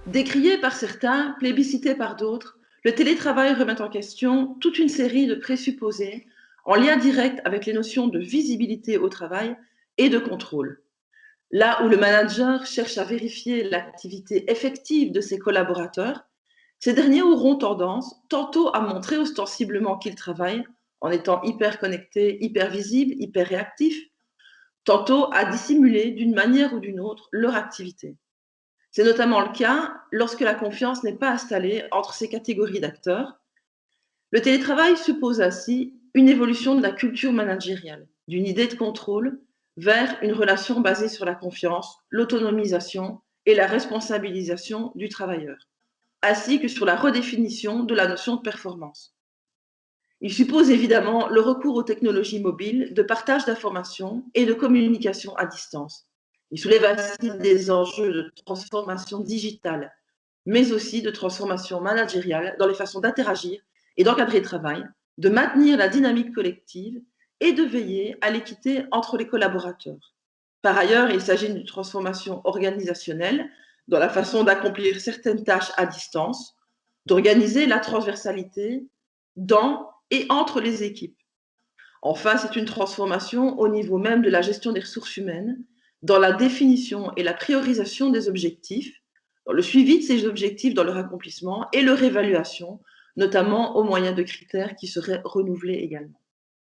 Décrié par certains, plébiscité par d'autres, le télétravail remet en question toute une série de présupposés en lien direct avec les notions de visibilité au travail et de contrôle. Là où le manager cherche à vérifier l'activité effective de ses collaborateurs, ces derniers auront tendance tantôt à montrer ostensiblement qu'ils travaillent en étant hyper connectés, hyper visibles, hyper réactifs, tantôt à dissimuler d'une manière ou d'une autre leur activité. C'est notamment le cas lorsque la confiance n'est pas installée entre ces catégories d'acteurs. Le télétravail suppose ainsi une évolution de la culture managériale, d'une idée de contrôle vers une relation basée sur la confiance, l'autonomisation et la responsabilisation du travailleur, ainsi que sur la redéfinition de la notion de performance. Il suppose évidemment le recours aux technologies mobiles de partage d'informations et de communication à distance. Il soulève ainsi des enjeux de transformation digitale, mais aussi de transformation managériale dans les façons d'interagir et d'encadrer le travail, de maintenir la dynamique collective et de veiller à l'équité entre les collaborateurs. Par ailleurs, il s'agit d'une transformation organisationnelle dans la façon d'accomplir certaines tâches à distance, d'organiser la transversalité dans et entre les équipes. Enfin, c'est une transformation au niveau même de la gestion des ressources humaines, dans la définition et la priorisation des objectifs, dans le suivi de ces objectifs dans leur accomplissement et leur évaluation, notamment au moyen de critères qui seraient renouvelés également.